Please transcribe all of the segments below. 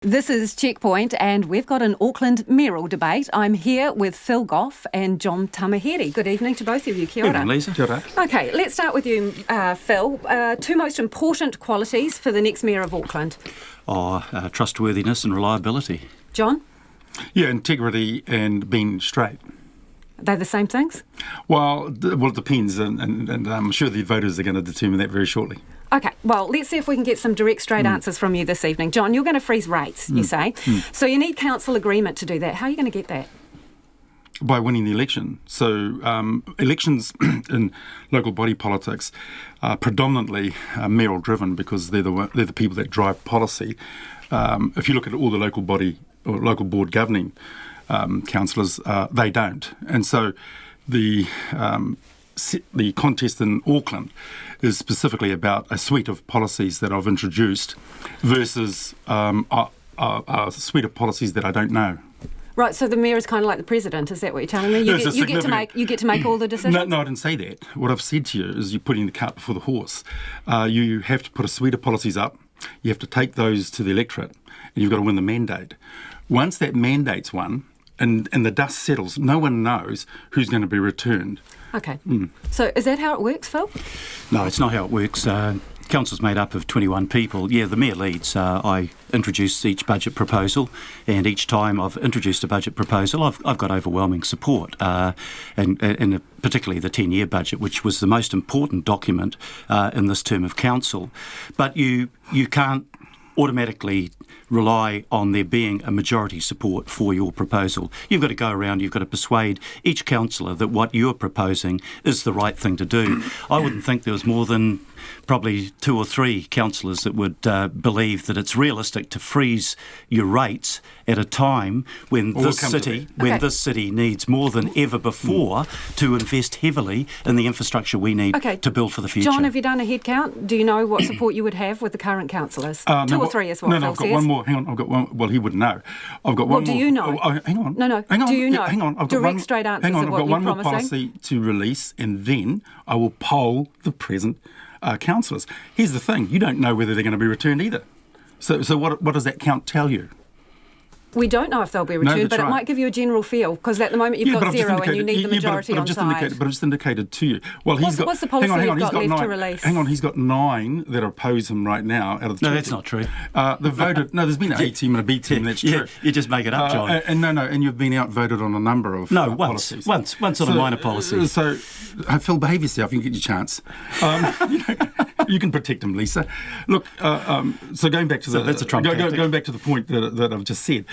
This is Checkpoint, and we've got an Auckland mayoral debate. I'm here with Phil Goff and John Tamihere. Good evening to both of you. Kia ora. Good evening, Lisa. Kia ora. Okay, let's start with you, Phil. Two most important qualities for the next mayor of Auckland. Trustworthiness and reliability. John? Yeah, integrity and being straight. They're the same things? Well, it depends, and I'm sure the voters are going to determine that very shortly. Okay, well, let's see if we can get some direct, straight answers from you this evening. John, you're going to freeze rates, you say. So you need council agreement to do that. How are you going to get that? By winning the election. So elections in local body politics are predominantly mayoral driven because they're the people that drive policy. If you look at all the local body or local board governing councillors, they don't. And so the contest in Auckland is specifically about a suite of policies that I've introduced versus a suite of policies that I don't know. Right, so the mayor is kind of like the president, is that what you're telling me? You get to make all the decisions? No, I didn't say that. What I've said to you is you're putting the cart before the horse. You have to put a suite of policies up, you have to take those to the electorate, and you've got to win the mandate. Once that mandate's won, and the dust settles, no one knows who's going to be returned. Okay. So is that how it works, Phil? No, it's not how it works. Council's made up of 21 people. Yeah, the mayor leads. I introduce each budget proposal, and each time I've introduced a budget proposal, I've got overwhelming support, and particularly the 10-year budget, which was the most important document in this term of council. But you can't automatically rely on there being a majority support for your proposal. You've got to go around, you've got to persuade each councillor that what you're proposing is the right thing to do. I wouldn't think there was more than probably 2 or 3 councillors that would believe that it's realistic to freeze your rates at a time when this city needs more than ever before to invest heavily in the infrastructure we need to build for the future. John, have you done a head count? Do you know what support you would have with the current councillors? 2 or 3 is what Phil I've got says. one more. Hang on, I've got one. Well, he wouldn't know. I've got one more. Do you know? Hang on. No. Hang on. Do you know? Hang on. Direct, straight answers Hang on, of I've what got you're one more promising. policy to release, and then I will poll the present councillors. Here's the thing: you don't know whether they're going to be returned either. So what does that count tell you? We don't know if they'll be returned, but it might give you a general feel, because at the moment you've got 0 and you need the majority on side. But I've just indicated to you. Well, what's the policy you've got left to release? Hang on, he's got 9 that oppose him right now out of the 20. No, that's not true. They've voted. No, there's been an A team and a B team. That's true. You just make it up, John. And you've been outvoted on a number of policies. Once on a minor policy. So, Phil, behave yourself. You can get your chance. You can protect him, Lisa. Look, so going back to that's a Trump tactic. Going back to the point that I've just said,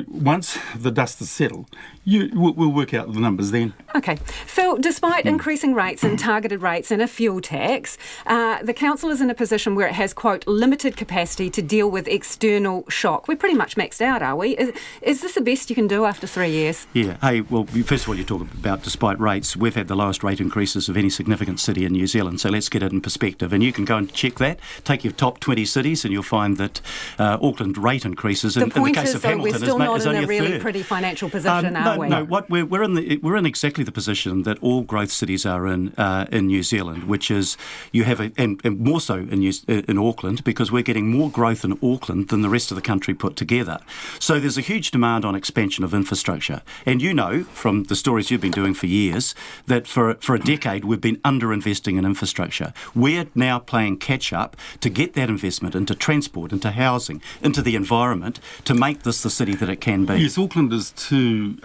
once the dust is settled, we'll work out the numbers then. Okay. Phil, despite increasing rates and targeted rates and a fuel tax, the council is in a position where it has, quote, limited capacity to deal with external shock. We're pretty much maxed out, are we? Is this the best you can do after 3 years? Yeah. Hey, well, first of all, you're talking about despite rates. We've had the lowest rate increases of any significant city in New Zealand, so let's get it in perspective. And you can go and check that. Take your top 20 cities and you'll find that Auckland rate increases in the case of Hamilton we're still not in a really third. Pretty financial position, are we? No, we're in exactly the position that all growth cities are in New Zealand, which is you have and more so in Auckland, because we're getting more growth in Auckland than the rest of the country put together. So there's a huge demand on expansion of infrastructure, and you know from the stories you've been doing for years that for a decade we've been underinvesting in infrastructure. We're now playing catch up to get that investment into transport, into housing, into the environment to make this the city that it can be. Yes, Auckland is too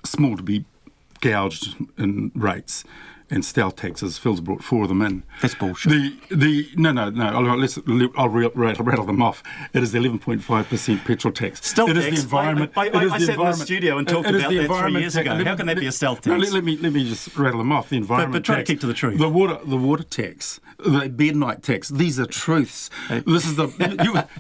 small to be gouged in rates and stealth taxes. Phil's brought 4 of them in. That's bullshit. I'll rattle them off. It is the 11.5% petrol tax. Stealth tax. The environment. I sat in the studio and talked about that 3 years ago. How can that be a stealth tax? No, let me just rattle them off. The environment but try tax, to keep to the truth. The water tax, the bed night tax. These are truths. This is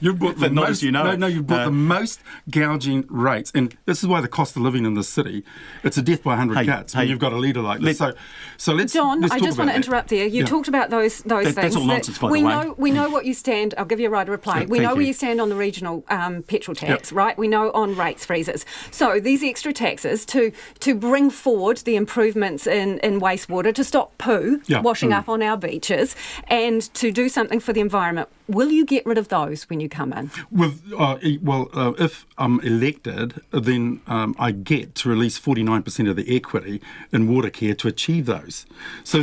you've brought the most. You've brought the most gouging rates, and this is why the cost of living in the city, it's a death by 100 cuts when you've got a leader like this. So let's. John, I just want to interrupt there. You talked about those things. That's all nonsense, by the way. We know what you stand. I'll give you a right of reply. We know where you stand on the regional petrol tax, right? We know on rates freezes. So these extra taxes to bring forward the improvements in wastewater, to stop poo washing up on our beaches, and to do something for the environment. Will you get rid of those when you come in? If I'm elected, then I get to release 49% of the equity in water care to achieve those. So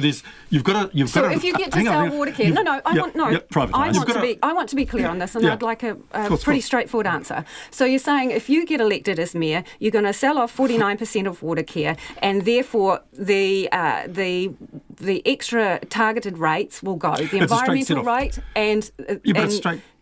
you've got to. So if you get to sell water care, I want to be clear on this, and I'd like a pretty straightforward answer. So you're saying if you get elected as mayor, you're going to sell off 49% of water care, and therefore the extra targeted rates will go. The environmental rate and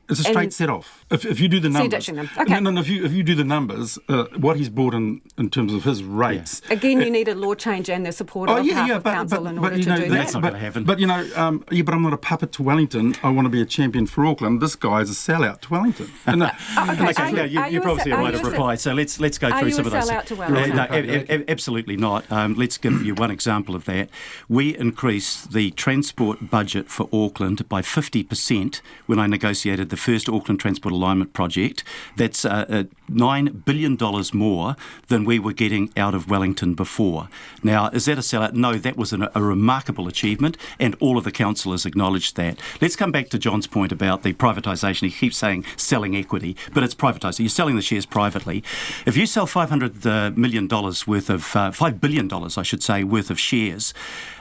it's a straight set off. If you do the numbers, ditching them. Okay. No, if you do the numbers, what he's brought in terms of his rates. Again, you need a law change and the support of half of council in order to do that. That's not going to happen. But but I'm not a puppet to Wellington. I want to be a champion for Auckland. This guy's a sellout to Wellington. You're probably a right of reply. So let's go through some of those. Are you a sellout to Wellington? No, absolutely not. Let's give you one example of that. We increased the transport budget for Auckland by 50% when I negotiated the first Auckland Transport Alignment Project. That's $9 billion more than we were getting out of Wellington before. Now, is that a sellout? No, that was a remarkable achievement, and all of the councillors acknowledged that. Let's come back to John's point about the privatisation. He keeps saying selling equity, but it's privatising. You're selling the shares privately. If you sell $500 million worth of, $5 billion, I should say, worth of shares,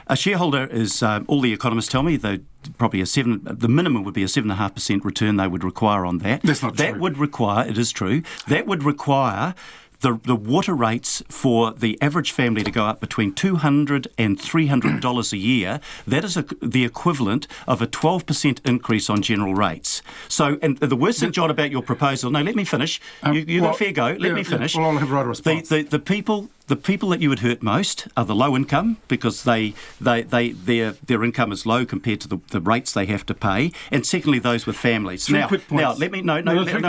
a shareholder is, all the economists tell me, the minimum would be a 7.5% return they would require on that. That's not true. That would require, it is true, that would require the water rates for the average family to go up between $200 and $300 a year. That is the equivalent of a 12% increase on general rates. So, and the worst thing, John, about your proposal, no, let me finish. You got a fair go. Let me finish. Well, I'll have a right response. The people that you would hurt most are the low income, because their income is low compared to the rates they have to pay, and secondly those with families. Quick points. Now let me I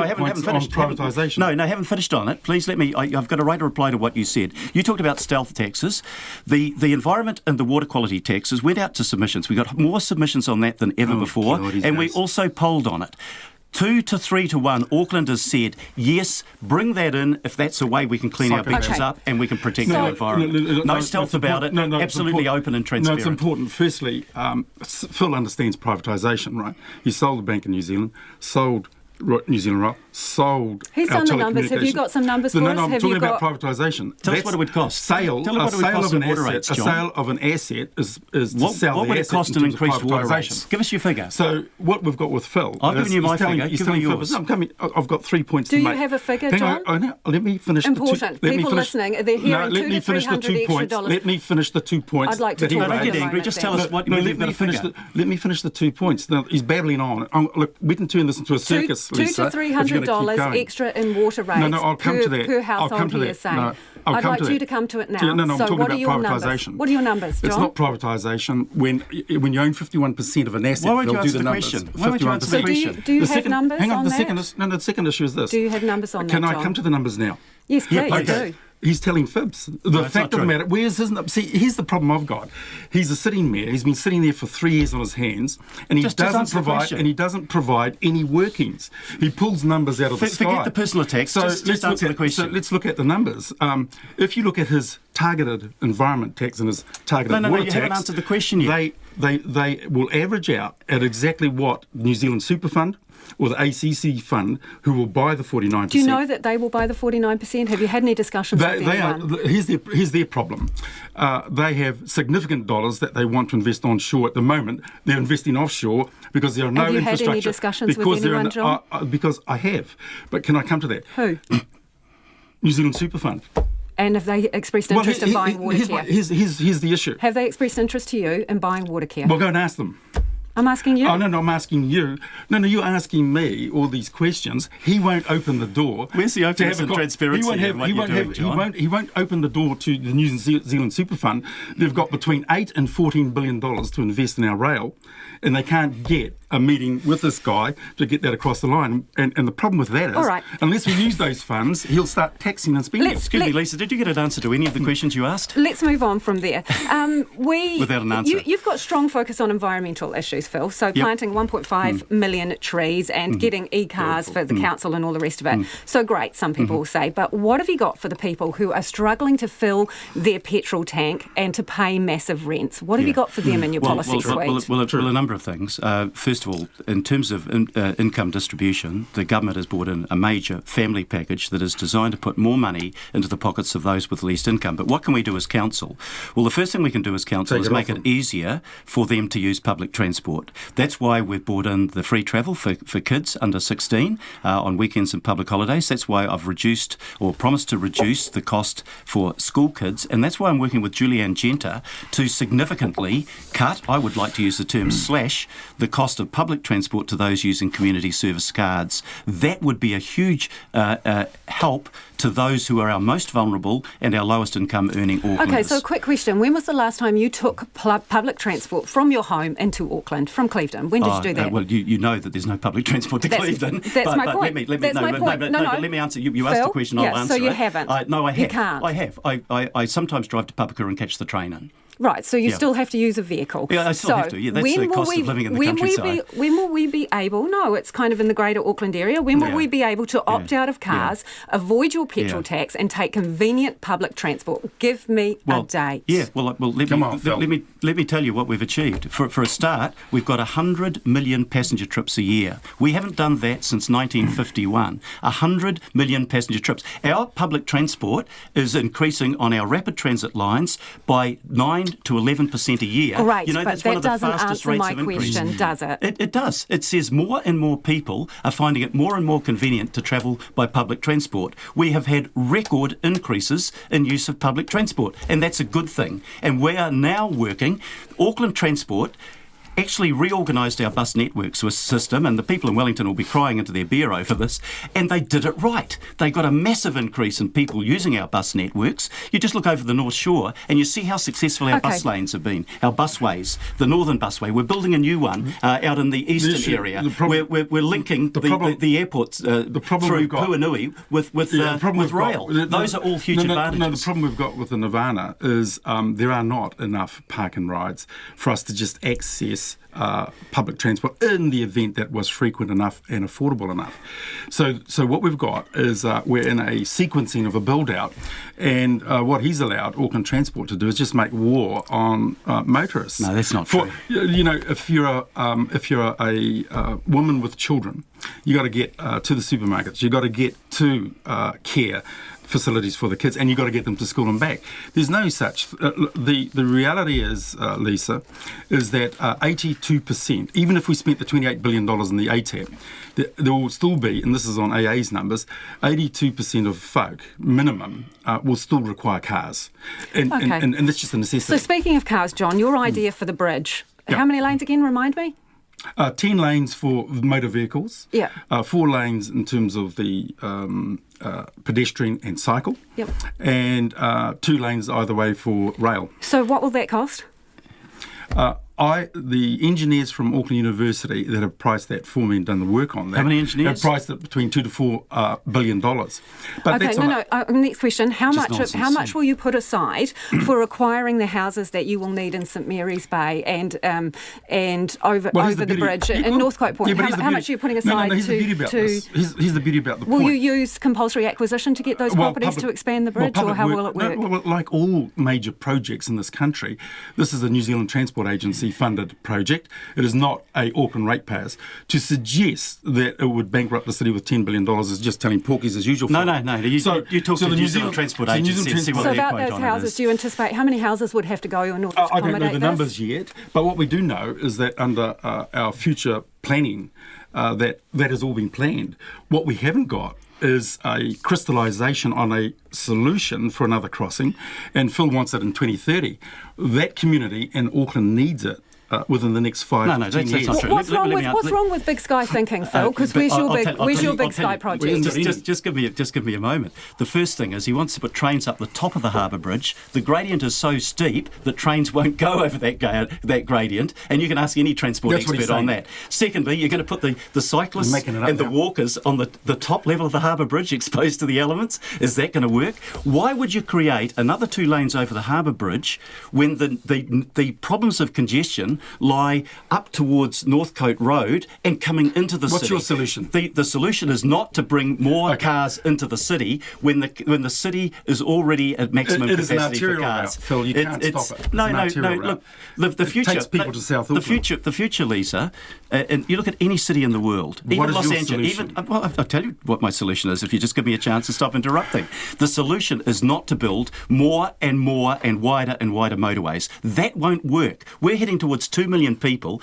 haven't finished. Privatisation. I haven't finished on it. Please let me. I've got a right to reply to what you said. You talked about stealth taxes. The environment and the water quality taxes went out to submissions. We got more submissions on that than ever before, and we also polled on it. 2 to 3 to 1, Auckland has said, yes, bring that in if that's a way we can clean our beaches up and we can protect our environment. No stealth about it, absolutely open and transparent. No, it's important. Firstly, Phil understands privatisation, right? He sold the Bank of New Zealand, sold New Zealand Rail, sold. He's done the numbers. Have you got some numbers for us? No, I'm talking about privatisation. Tell us what it would cost. A sale of an asset is to sell what the would it asset cost an increased water rates? Give us your figure. So what we've got with Phil... I've given you my figure. Give me yours. I've got 3 points to make. Do you have a figure, John? Let me finish. Important. People listening, they're hearing $200 to $300 extra dollars. Let me finish the 2 points. I'd like to talk about it. Just tell us what you've got a figure. Let me finish the 2 points. Now, he's babbling on. Look, we can turn this into a circus, Lisa. $200 to $300 extra in water rates I'll come to that. per household, he is saying. I'd like you to come to it now. I'm talking what about are your privatisation. Numbers? What are your numbers, John? It's not privatisation when you own 51% of an asset. Why won't you they'll answer do the the numbers. question? Why won't you answer the question? Do you have numbers hang on, on the that? The second issue is this. Do you have numbers on that, Can I John? come to the numbers now? Yes, please do. He's telling fibs. The fact of the matter, where's his... See, here's the problem I've got. He's a sitting mayor. He's been sitting there for 3 years on his hands, and he doesn't provide any workings. He pulls numbers out of the sky. Forget the personal attacks. So just answer the question. So let's look at the numbers. If you look at his targeted environment tax and his targeted water tax... you haven't answered the question yet. They will average out at exactly what New Zealand Super Fund or the ACC fund, who will buy the 49%. Do you know that they will buy the 49%? Have you had any discussions with anyone? Here's their problem. They have significant dollars that they want to invest onshore at the moment. They're investing offshore because there are no infrastructure. Have you had any discussions with anyone, John? Because I have. But can I come to that? Who? New Zealand Super Fund. And have they expressed interest in buying water care? Here's the issue. Have they expressed interest to you in buying water care? Well, go and ask them. I'm asking you. Oh, no, I'm asking you. No, you're asking me all these questions. He won't open the door. Where's the openness and transparency in what you're doing, John? He won't open the door to the New Zealand Super Fund. They've got between $8 and $14 billion to invest in our rail, and they can't get a meeting with this guy to get that across the line. And the problem with that is, unless we use those funds, he'll start taxing and spending. Excuse me, Lisa, did you get an answer to any of the questions you asked? Let's move on from there. Without an answer. You've got strong focus on environmental issues, Phil, so planting 1.5 million trees and getting e-cars for the council and all the rest of it. So great, some people will say. But what have you got for the people who are struggling to fill their petrol tank and to pay massive rents? What have you got for them in your policy suite? Well, a number of things. First first of all, in terms of income distribution, the government has brought in a major family package that is designed to put more money into the pockets of those with least income. But what can we do as council? Well, the first thing we can do as council is make it easier for them to use public transport. That's why we've brought in the free travel for kids under 16 on weekends and public holidays. That's why I've reduced or promised to reduce the cost for school kids. And that's why I'm working with Julianne Genter to significantly cut, I would like to use the term slash, the cost of public transport to those using community service cards. That would be a huge help to those who are our most vulnerable and our lowest income earning Aucklanders. Okay, so a quick question. When was the last time you took public transport from your home into Auckland, from Clevedon? When did you do that? Well, you know that there's no public transport to Clevedon. That's my point. Let me answer. You asked the question, I'll answer so you it. haven't. No, I have. You can't. I have. I sometimes drive to Papuka and catch the train in. Right, so you still have to use a vehicle. Yeah, I still have to. Yeah, that's the cost of living in the countryside. When will we be able, no, it's kind of in the greater Auckland area, when will we be able to opt out of cars, avoid your petrol tax and take convenient public transport? Give me a date. Yeah, let me tell you what we've achieved. For a start, we've got 100 million passenger trips a year. We haven't done that since 1951. 100 million passenger trips. Our public transport is increasing on our rapid transit lines by 9 to 11% a year. Great, you know, but that's that one of the doesn't fastest answer rates my of increase. question, does it? It does. It says more and more people are finding it more and more convenient to travel by public transport. We have had record increases in use of public transport, and that's a good thing. And we are now working, Auckland Transport actually reorganised our bus network system, and the people in Wellington will be crying into their beer over this, and they did it right. They got a massive increase in people using our bus networks. You just look over the North Shore and you see how successful our bus lanes have been, our busways, the Northern Busway. We're building a new one out in the eastern area. We're linking the airports through Puanui with rail. Those are all huge advantages. No, the problem we've got with the Nirvana is there are not enough park and rides for us to just access public transport in the event that was frequent enough and affordable enough. So what we've got is we're in a sequencing of a build-out, and what he's allowed Auckland Transport to do is just make war on motorists. No, that's not true. You know, if you're a woman with children, you got to get to the supermarkets, you got to get to care facilities for the kids, and you've got to get them to school and back. There's no such... the reality is, Lisa, is that 82%, even if we spent the $28 billion in the ATAP, there will still be, and this is on AA's numbers, 82% of folk, minimum, will still require cars. And that's just a necessity. So speaking of cars, John, your idea for the bridge, how many lanes again, remind me? 10 lanes for motor vehicles, 4 lanes in terms of the pedestrian and cycle, and 2 lanes either way for rail. So what will that cost? The engineers from Auckland University that have priced that for me and done the work on that. How many engineers? Have priced it between $2 to $4 billion. But next question. How much will you put aside for acquiring the houses that you will need in St Mary's Bay and over the bridge in Northcote Point? How much are you putting aside here's the beauty about this. Here's the beauty about the point. Will you use compulsory acquisition to get those properties to expand the bridge, or how will it work? Well, like all major projects in this country, this is a New Zealand Transport Agency funded project. It is not a Auckland ratepayers. To suggest that it would bankrupt the city with $10 billion is just telling porkies as usual. No. You talk to the New Zealand Transport Agency and see what their point on it is. So about those houses, do you anticipate how many houses would have to go in order to accommodate this? I don't know the numbers yet, but what we do know is that under our future planning, that has all been planned. What we haven't got is a crystallisation on a solution for another crossing, and Phil wants it in 2030. That community in Auckland needs it within the next 5 to 10 years. That's not true. What's wrong with big sky thinking, Phil? Because where's your big sky project? Just give me a moment. The first thing is he wants to put trains up the top of the Harbour Bridge. The gradient is so steep that trains won't go over that gradient, and you can ask any transport expert on that. Secondly, you're going to put the cyclists and the walkers on the top level of the Harbour Bridge exposed to the elements. Is that going to work? Why would you create another 2 lanes over the Harbour Bridge when the problems of congestion solution lie up towards Northcote Road and coming into the city. What's your solution? The solution is not to bring more cars into the city when the city is already at maximum it is capacity an arterial for cars. Route, Phil. You can't stop it. No. Look, the future. It takes people to South Auckland. The future, Lisa. And you look at any city in the world, even What is Los your Angeles. solution? I'll tell you what my solution is. If you just give me a chance to stop interrupting, the solution is not to build more and wider motorways. That won't work. We're heading towards 2 million people.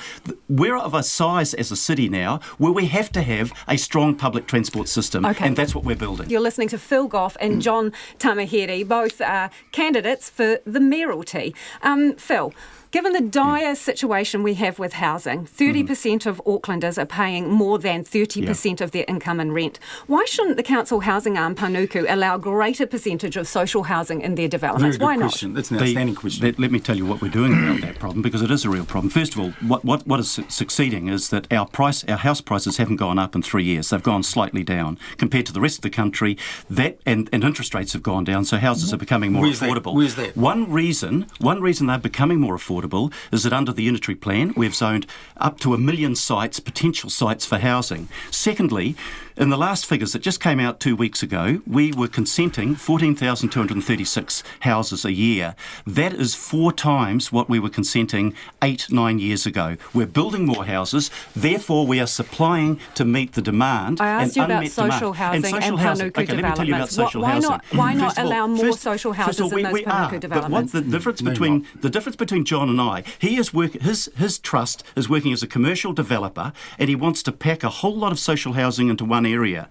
We're of a size as a city now where we have to have a strong public transport system, and that's what we're building. You're listening to Phil Goff and John Tamihere, both candidates for the mayoralty. Phil, given the dire situation we have with housing, 30% of Aucklanders are paying more than 30% of their income in rent. Why shouldn't the council housing arm, Panuku, allow a greater percentage of social housing in their developments? Very good Why question. not? That's an outstanding question. Let me tell you what we're doing about that problem, because it is a real problem. First of all, what is succeeding is that our house prices haven't gone up in 3 years. They've gone slightly down compared to the rest of the country. That and interest rates have gone down, so houses are becoming more affordable. Where's that? One reason they're becoming more affordable is that under the unitary plan, we've zoned up to 1 million sites, potential sites for housing. Secondly, in the last figures that just came out 2 weeks ago, we were consenting 14,236 houses a year. That is 4 times what we were consenting 8-9 years ago. We're building more houses, therefore we are supplying to meet the demand. I asked you about social demand. housing and Panuku Let me tell you about developments. social Why housing. not allow more social houses in those Panuku developments? But what's the difference between John and I? His trust is working as a commercial developer, and he wants to pack a whole lot of social housing into one area.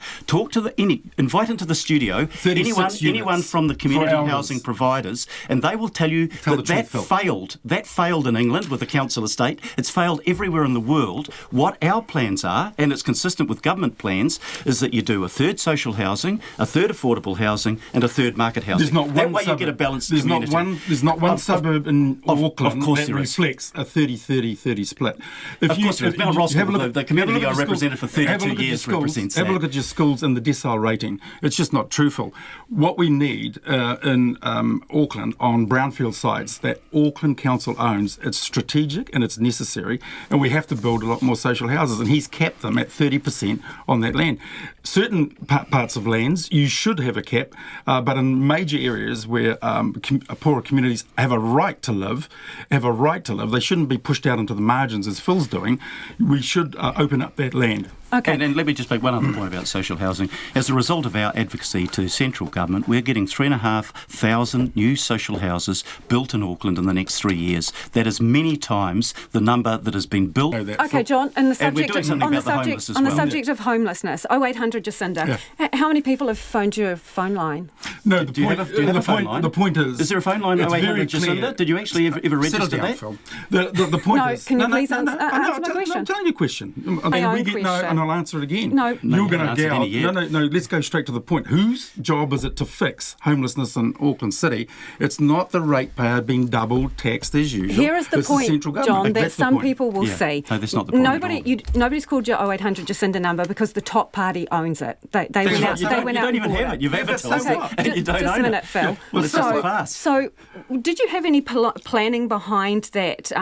Invite into the studio anyone from the community housing providers, and they will tell you that failed. That failed in England with the council estate. It's failed everywhere in the world. What our plans are, and it's consistent with government plans, is that you do a third social housing, a third affordable housing, and a third market housing. There's not one that way suburb. You get a balanced there's community. There's not one suburb in Auckland that there reflects a 30-30-30 split. Of course there is. Mount Roskill, the community I represented for 32 years represents that. Have a look at your schools and the decile rating. It's just not truthful. What we need in Auckland on brownfield sites that Auckland Council owns, it's strategic and it's necessary, and we have to build a lot more social houses, and he's capped them at 30% on that land. Certain parts of lands, you should have a cap, but in major areas where poorer communities have a right to live, they shouldn't be pushed out into the margins as Phil's doing. We should open up that land. Okay. And let me just make one other point about social housing. As a result of our advocacy to central government, we're getting 3,500 new social houses built in Auckland in the next 3 years. That is many times the number that has been built. Okay, John, on the subject of homelessness, 0800 Jacinda, how many people have phoned your phone line? No, do you have a phone line? The point is there a phone line 0800 Jacinda? Did you actually ever register that? Phil. The point is... Can you please answer my question? I'm telling you a question. question. I'll answer it again. No. You're going to go. No, let's go straight to the point. Whose job is it to fix homelessness in Auckland City? It's not the ratepayer being double taxed as usual. Here is the point, John, that some people will see. No, that's not the point. Nobody's called your 0800 Jacinda number because the top party owns it. They went out. You don't even have it. You've advertised it, and you don't own it. Just a minute, Phil. Well, it's just a farce. So, did you have any planning behind that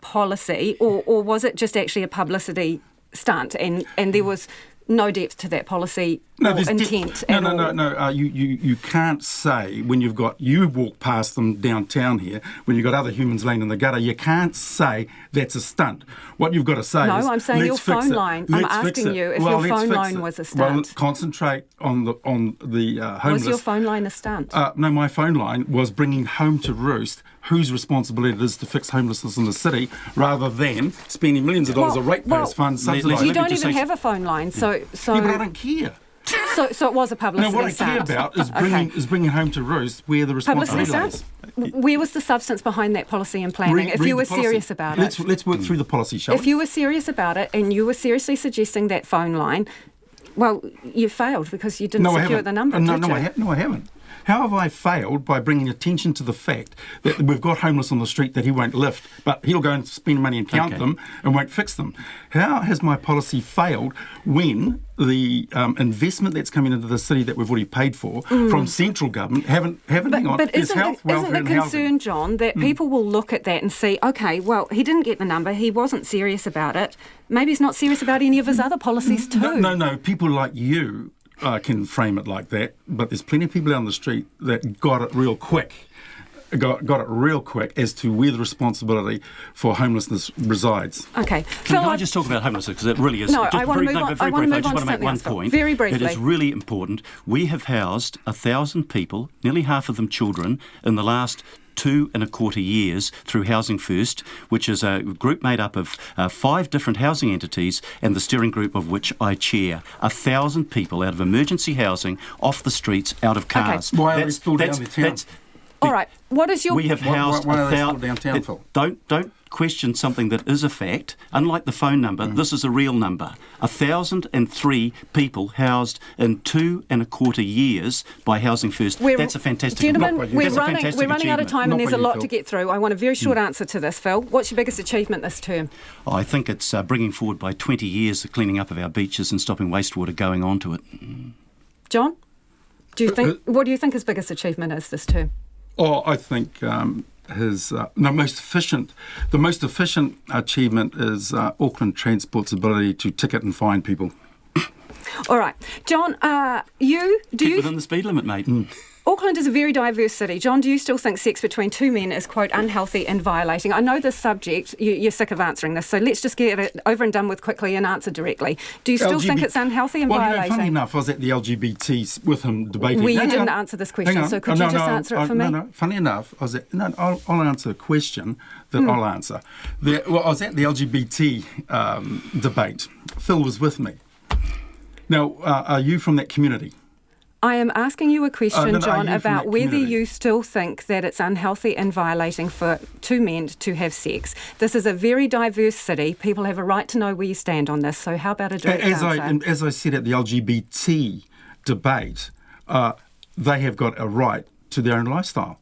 policy, or was it just actually a publicity stunt, and there was no depth to that policy or intent at all? No. You can't say when you walk past them downtown here, when you've got other humans laying in the gutter, you can't say that's a stunt. What you've got to say is, I'm saying your phone line. I'm asking you if your phone line was a stunt. Well, concentrate on the homeless. Was your phone line a stunt? No, my phone line was bringing home to roost whose responsibility it is to fix homelessness in the city, rather than spending millions of dollars of ratepayers' funds subsidising. You don't even have a phone line, so yeah, but I don't care. So it was a publicity what I stunt. care about is bringing home to roost where the responsibility is. Where was the substance behind that policy and planning, if you were serious about it? Let's work through the policy, shall we? If you were serious about it and you were seriously suggesting that phone line, well, you failed because you didn't secure the number, No, I haven't. How have I failed by bringing attention to the fact that we've got homeless on the street that he won't lift, but he'll go and spend money and count them and won't fix them? How has my policy failed when the investment that's coming into the city that we've already paid for from central government haven't hang on? But isn't the concern, John, that people will look at that and see, OK, well, he didn't get the number, he wasn't serious about it, maybe he's not serious about any of his other policies too. No, people like you can frame it like that, but there's plenty of people out on the street that got it real quick. Got it real quick as to where the responsibility for homelessness resides. Okay. Can I just talk about homelessness, because it really is... No, I want to move on. I want to move on to make one something point. Very briefly. It is really important. We have housed 1,000 people, nearly half of them children, in the last 2.25 years through Housing First, which is a group made up of 5 different housing entities, and the steering group of which I chair. 1,000 people out of emergency housing, off the streets, out of cars. Okay. Why are they still down the town? All right. What is your... We have housed... Why are they still downtown, Phil? Don't question something that is a fact. Unlike the phone number, this is a real number. 1,003 people housed in 2.25 years by Housing First. That's a fantastic... Gentlemen, we're running out of time, and there's a lot Phil. to get through. I want a very short answer to this, Phil. What's your biggest achievement this term? I think it's bringing forward by 20 years the cleaning up of our beaches and stopping wastewater going onto it. John? What do you think his biggest achievement is this term? I think the most efficient achievement is Auckland Transport's ability to ticket and fine people. All right. John, Keep within the speed limit, mate. Auckland is a very diverse city. John, do you still think sex between 2 men is, quote, unhealthy and violating? I know this subject, you're sick of answering this, so let's just get it over and done with quickly and answer directly. Do you still think it's unhealthy and violating? Funny enough, I was at the LGBT with him debating. Well, you didn't answer this question, so could you just answer it for me? No, funny enough, I'll answer a question that I'll answer. I was at the LGBT debate. Phil was with me. Now, are you from that community? I am asking you a question, John, about about whether you still think that it's unhealthy and violating for 2 men to have sex. This is a very diverse city. People have a right to know where you stand on this, so how about a direct answer? As I said at the LGBT debate, they have got a right to their own lifestyle.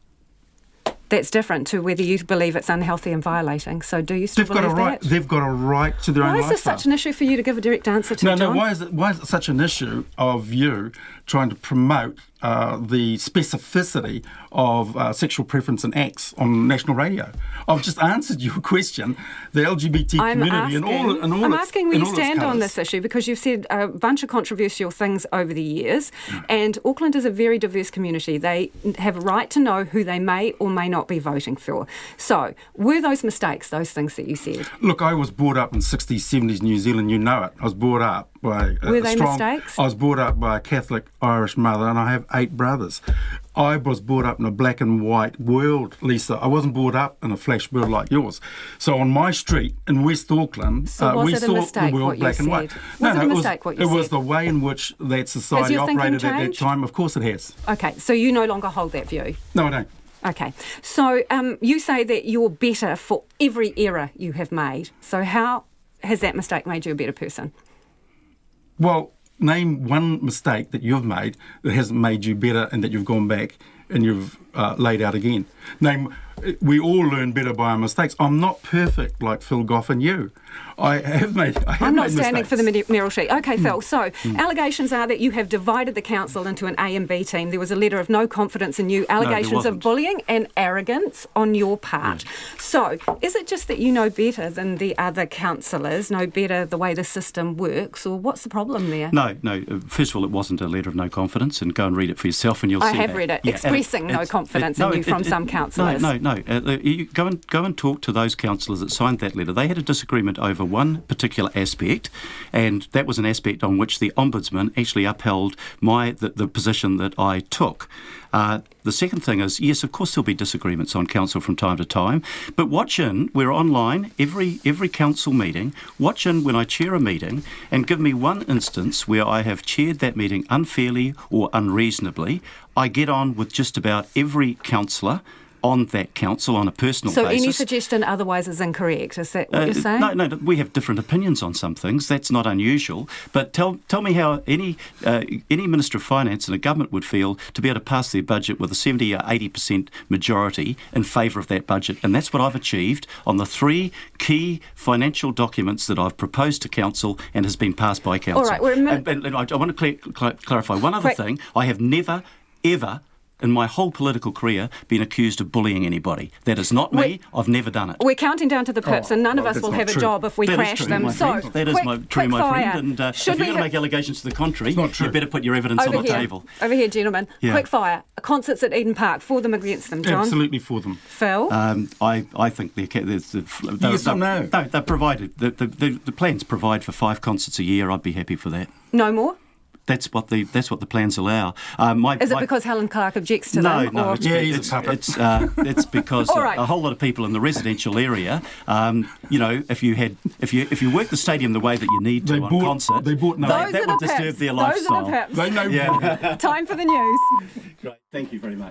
That's different to whether you believe it's unhealthy and violating. So do you still believe that? They've got a right to their own lifestyle. Why is this such an issue for you to give a direct answer to, John? No, why is it such an issue of you trying to promote the specificity of sexual preference and acts on national radio? I've just answered your question. The LGBT community I'm asking where you stand on this issue, because you've said a bunch of controversial things over the years, and Auckland is a very diverse community. They have a right to know who they may or may not be voting for. So, were those mistakes, those things that you said? Look, I was brought up in 60s, 70s New Zealand. You know it. I was brought up by Were they mistakes? I was brought up by a Catholic Irish mother, and I have 8 brothers. I was brought up in a black and white world, Lisa. I wasn't brought up in a flash world like yours. So on my street in West Auckland, we saw the world black and white. It was the way in which that society operated at that time. Of course it has. Okay, so you no longer hold that view? No, I don't. Okay, so you say that you're better for every error you have made. So how has that mistake made you a better person? Well, name one mistake that you've made that hasn't made you better and that you've gone back and you've laid out again. We all learn better by our mistakes. I'm not perfect like Phil Goff and you. I'm not standing for the mayoral sheet. Okay, Phil, so allegations are that you have divided the council into an A and B team. There was a letter of no confidence in you, allegations of bullying and arrogance on your part. Yeah. So is it just that you know better than the other councillors, know better the way the system works, or what's the problem there? No. First of all, it wasn't a letter of no confidence, and go and read it for yourself and you'll see that. I have read it, expressing no confidence in you from some councillors. No. You go and talk to those councillors that signed that letter. They had a disagreement over one particular aspect, and that was an aspect on which the Ombudsman actually upheld the position that I took. The second thing is, yes, of course there'll be disagreements on council from time to time, but watch in, we're online, every council meeting, watch in when I chair a meeting and give me one instance where I have chaired that meeting unfairly or unreasonably. I get on with just about every councillor on that council on a personal So basis. any suggestion otherwise is incorrect, is that what you're saying? No, we have different opinions on some things. That's not unusual. But tell me how any Minister of Finance in a government would feel to be able to pass their budget with a 70 or 80% majority in favour of that budget. And that's what I've achieved on the 3 key financial documents that I've proposed to Council and has been passed by Council. All right, we're a minute. And I want to clarify one other thing. I have never, ever, in my whole political career, been accused of bullying anybody. That is not me. I've never done it. We're counting down to the pips, and none of us will have a job if we crash them. My So, friend. That is true, my friend. And if you're going to make allegations to the contrary, you better put your evidence on the table. Over here, gentlemen. Yeah. Quick fire. Concerts at Eden Park. For them, against them, John? Absolutely for them. Phil? I think they're provided. The plans provide for 5 concerts a year. I'd be happy for that. No more? That's what the plans allow. Is it because Helen Clark objects to them? No. It's because right. a whole lot of people in the residential area. If you work the stadium the way that you need to on concert, they bought no. Those that are would the disturb pips. their Those lifestyle. are the pips. They know. Time for the news. Great. Thank you very much.